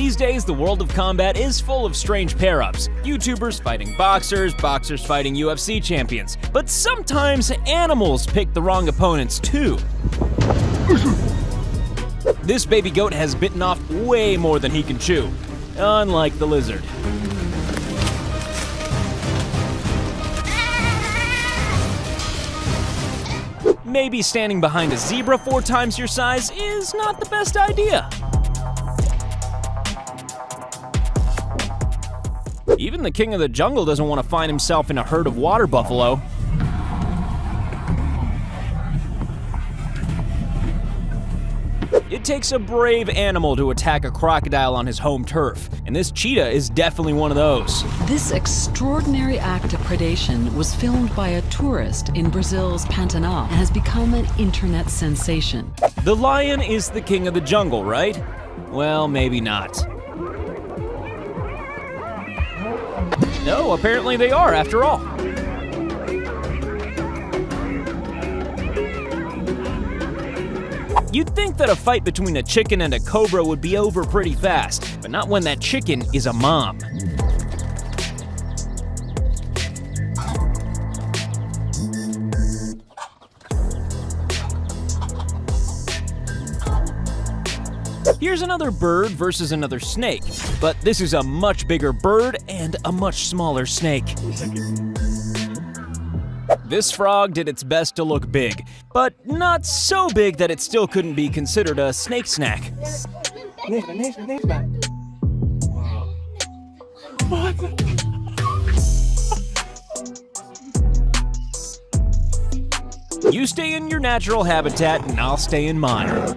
These days, the world of combat is full of strange pair-ups. YouTubers fighting boxers, boxers fighting UFC champions. But sometimes animals pick the wrong opponents too. This baby goat has bitten off way more than he can chew, unlike the lizard. Maybe standing behind a zebra 4 times your size is not the best idea. Even the king of the jungle doesn't want to find himself in a herd of water buffalo. It takes a brave animal to attack a crocodile on his home turf, and this cheetah is definitely one of those. This extraordinary act of predation was filmed by a tourist in Brazil's Pantanal and has become an internet sensation. The lion is the king of the jungle, right? Well, maybe not. No, apparently they are, after all. You'd think that a fight between a chicken and a cobra would be over pretty fast, but not when that chicken is a mom. Here's another bird versus another snake, but this is a much bigger bird and a much smaller snake. This frog did its best to look big, but not so big that it still couldn't be considered a snake snack. You stay in your natural habitat and I'll stay in mine.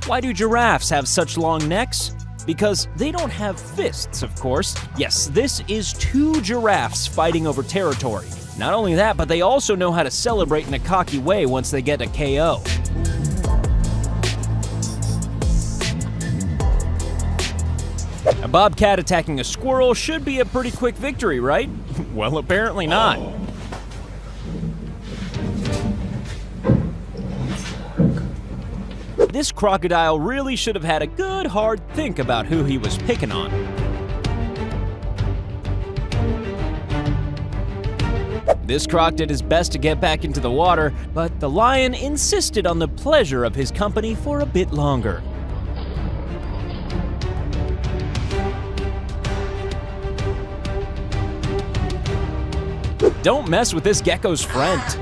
Why do giraffes have such long necks? Because they don't have fists, of course. Yes, this is 2 giraffes fighting over territory. Not only that, but they also know how to celebrate in a cocky way once they get a KO. A bobcat attacking a squirrel should be a pretty quick victory, right? Well, apparently not. This crocodile really should have had a good hard think about who he was picking on. This croc did his best to get back into the water, but the lion insisted on the pleasure of his company for a bit longer. Don't mess with this gecko's friend.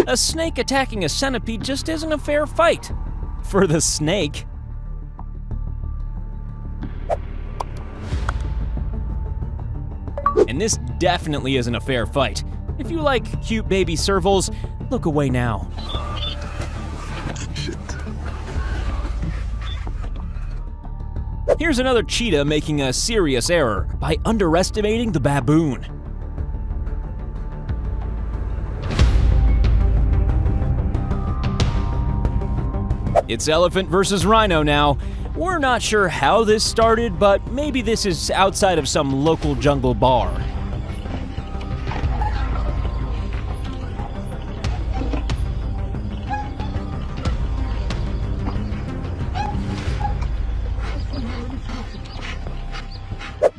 A snake attacking a centipede just isn't a fair fight. For the snake. And this definitely isn't a fair fight. If you like cute baby servals, look away now. Here's another cheetah making a serious error by underestimating the baboon. It's elephant versus rhino now. We're not sure how this started, but maybe this is outside of some local jungle bar.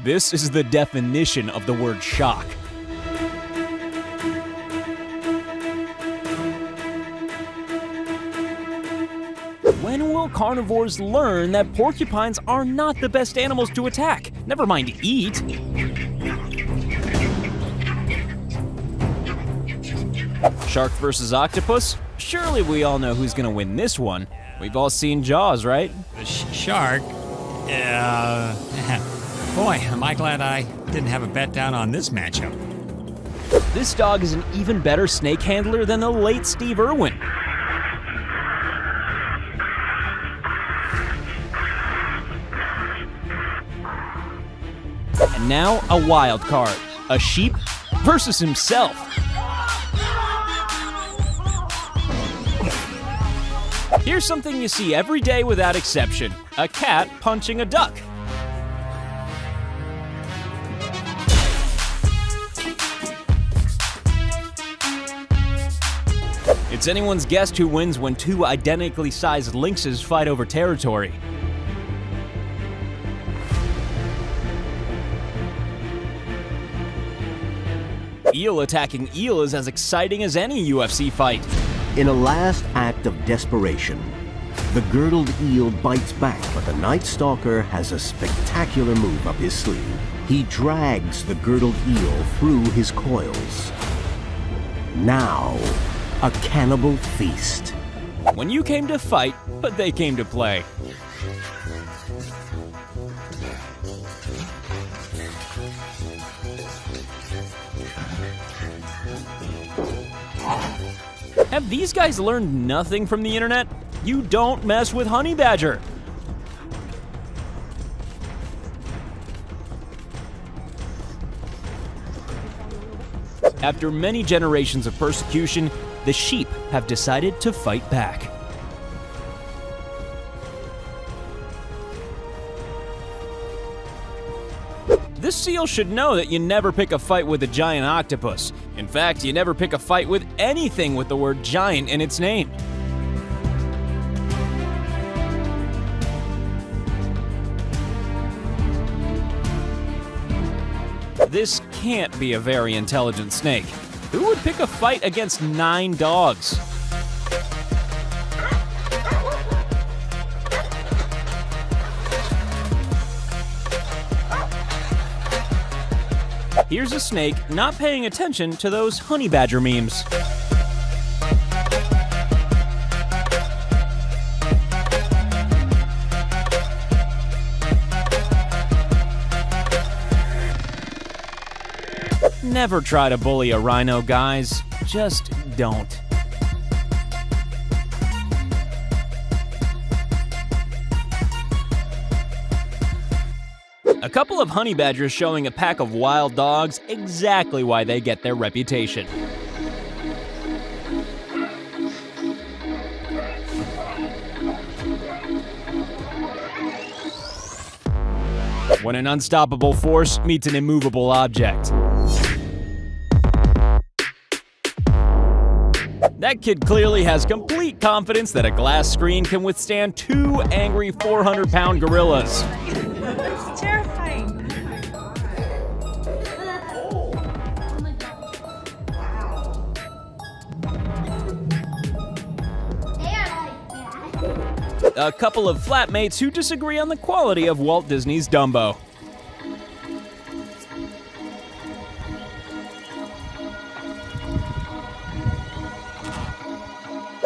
This is the definition of the word shock. When will carnivores learn that porcupines are not the best animals to attack? Never mind eat. Shark versus octopus? Surely we all know who's gonna win this one. We've all seen Jaws, right? Shark? Boy, am I glad I didn't have a bet down on this matchup. This dog is an even better snake handler than the late Steve Irwin. And now, a wild card. A sheep versus himself. Here's something you see every day without exception: a cat punching a duck. It's anyone's guess who wins when two identically sized lynxes fight over territory. Eel attacking eel is as exciting as any UFC fight. In a last act of desperation, the girdled eel bites back, but the Night Stalker has a spectacular move up his sleeve. He drags the girdled eel through his coils. Now, a cannibal feast. When you came to fight, but they came to play. Have these guys learned nothing from the internet? You don't mess with honey badger. After many generations of persecution, the sheep have decided to fight back. This seal should know that you never pick a fight with a giant octopus. In fact, you never pick a fight with anything with the word giant in its name. This can't be a very intelligent snake. Who would pick a fight against 9 dogs? Here's a snake not paying attention to those honey badger memes. Never try to bully a rhino, guys. Just don't. A couple of honey badgers showing a pack of wild dogs exactly why they get their reputation. When an unstoppable force meets an immovable object. That kid clearly has complete confidence that a glass screen can withstand 2 angry 400-pound gorillas. It's terrifying. A couple of flatmates who disagree on the quality of Walt Disney's Dumbo.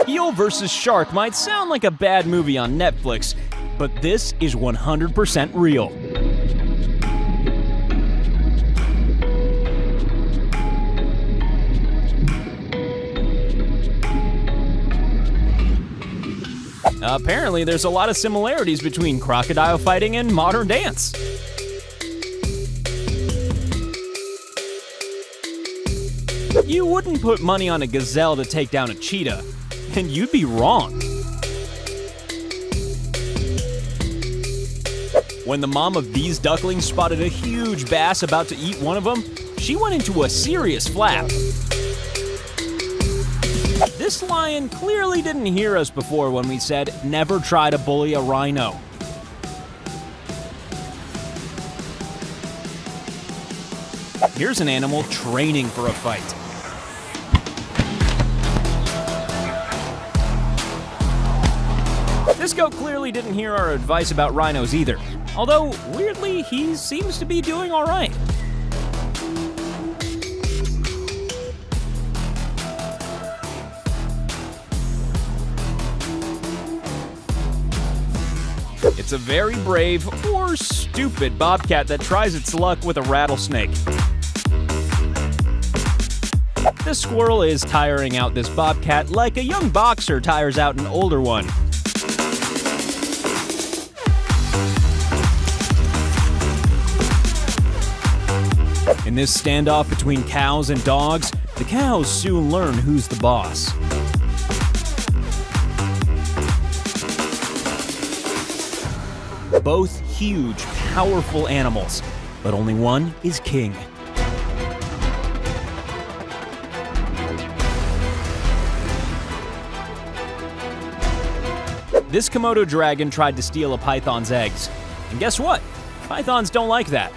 Eel vs. Shark might sound like a bad movie on Netflix, but this is 100% real. Apparently, there's a lot of similarities between crocodile fighting and modern dance. You wouldn't put money on a gazelle to take down a cheetah, and you'd be wrong. When the mom of these ducklings spotted a huge bass about to eat one of them, she went into a serious flap. This lion clearly didn't hear us before when we said, never try to bully a rhino. Here's an animal training for a fight. This goat clearly didn't hear our advice about rhinos either. Although, weirdly, he seems to be doing all right. It's a very brave or stupid bobcat that tries its luck with a rattlesnake. This squirrel is tiring out this bobcat like a young boxer tires out an older one. In this standoff between cows and dogs, the cows soon learn who's the boss. Both huge, powerful animals, but only one is king. This Komodo dragon tried to steal a python's eggs. And guess what? Pythons don't like that.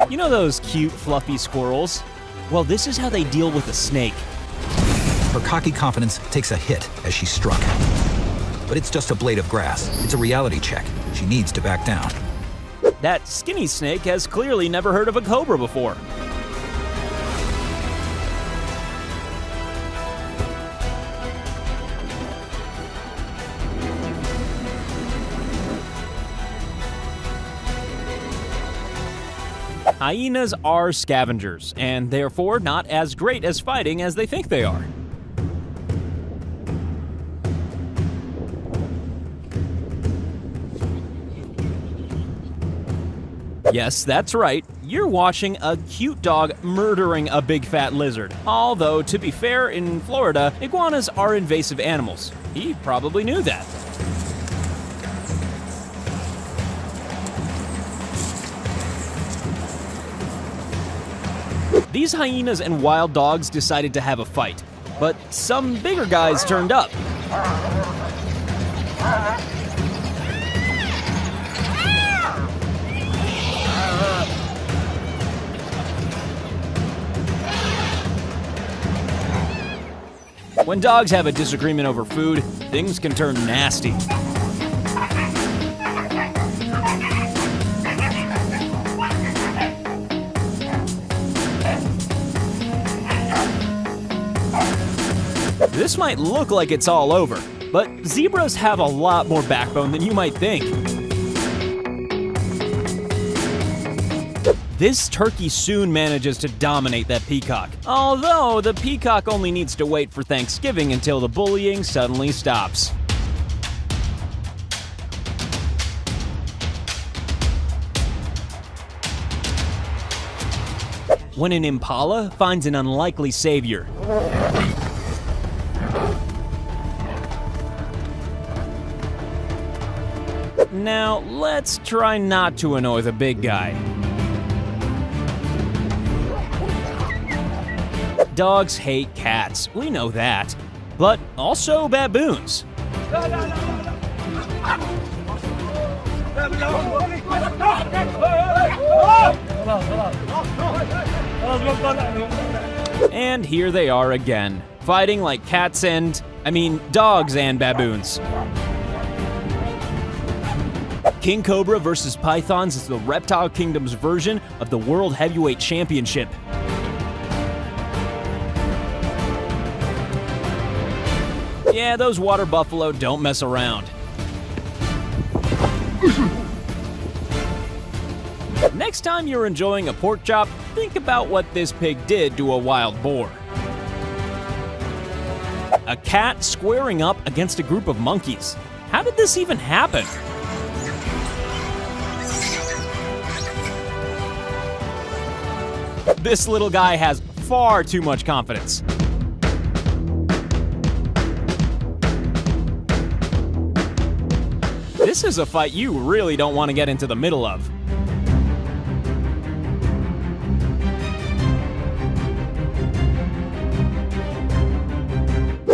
You know those cute, fluffy squirrels? Well, this is how they deal with a snake. Her cocky confidence takes a hit as she's struck. But it's just a blade of grass. It's a reality check. She needs to back down. That skinny snake has clearly never heard of a cobra before. Hyenas are scavengers, and therefore not as great as fighting as they think they are. Yes, that's right. You're watching a cute dog murdering a big fat lizard. Although, to be fair, in Florida, iguanas are invasive animals. He probably knew that. These hyenas and wild dogs decided to have a fight, but some bigger guys turned up. When dogs have a disagreement over food, things can turn nasty. This might look like it's all over, but zebras have a lot more backbone than you might think. This turkey soon manages to dominate that peacock, although the peacock only needs to wait for Thanksgiving until the bullying suddenly stops. When an impala finds an unlikely savior. Now, let's try not to annoy the big guy. Dogs hate cats, we know that. But also baboons. And here they are again, fighting like dogs and baboons. King Cobra versus Pythons is the Reptile Kingdom's version of the World Heavyweight Championship. Yeah, those water buffalo don't mess around. Next time you're enjoying a pork chop, think about what this pig did to a wild boar. A cat squaring up against a group of monkeys. How did this even happen? This little guy has far too much confidence. This is a fight you really don't want to get into the middle of.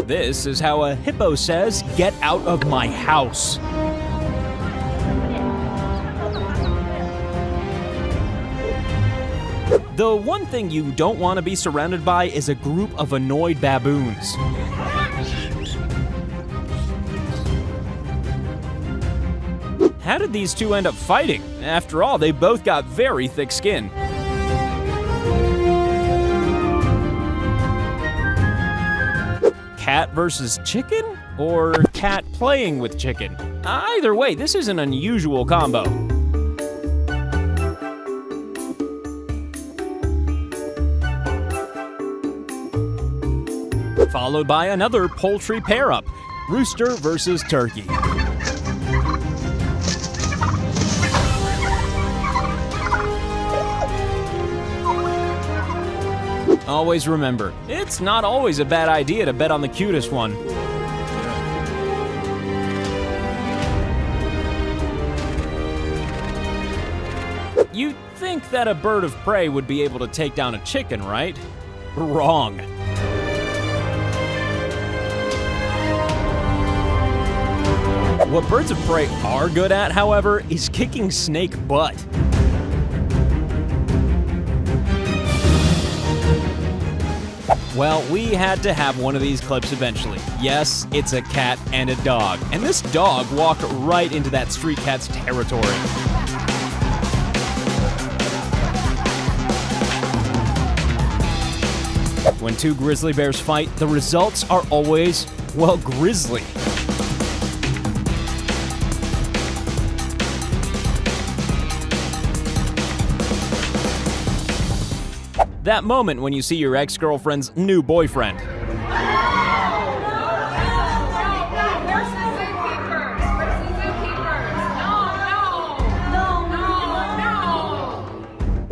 This is how a hippo says, "Get out of my house." The one thing you don't want to be surrounded by is a group of annoyed baboons. How did these two end up fighting? After all, they both got very thick skin. Cat versus chicken? Or cat playing with chicken? Either way, this is an unusual combo. Followed by another poultry pair-up, rooster versus turkey. Always remember, it's not always a bad idea to bet on the cutest one. You'd think that a bird of prey would be able to take down a chicken, right? Wrong. What birds of prey are good at, however, is kicking snake butt. Well, we had to have one of these clips eventually. Yes, it's a cat and a dog. And this dog walked right into that street cat's territory. When two grizzly bears fight, the results are always, well, grisly. That moment when you see your ex-girlfriend's new boyfriend. Where's the zookeepers? Where's the zookeepers?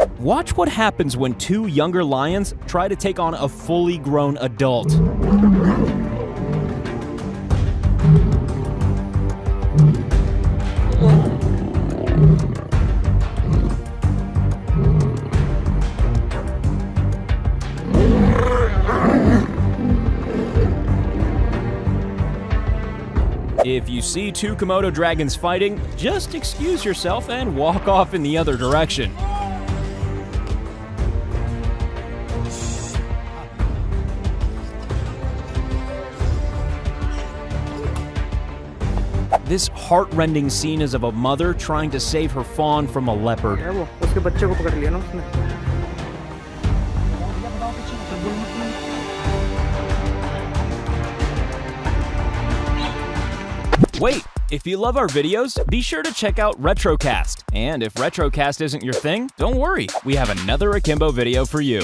No. Watch what happens when two younger lions try to take on a fully grown adult. If you see two Komodo dragons fighting, just excuse yourself and walk off in the other direction. This heart-rending scene is of a mother trying to save her fawn from a leopard. उसके बच्चे को पकड़ लिया ना उसने। Wait, if you love our videos, be sure to check out Retrocast. And if Retrocast isn't your thing, don't worry, we have another Akimbo video for you.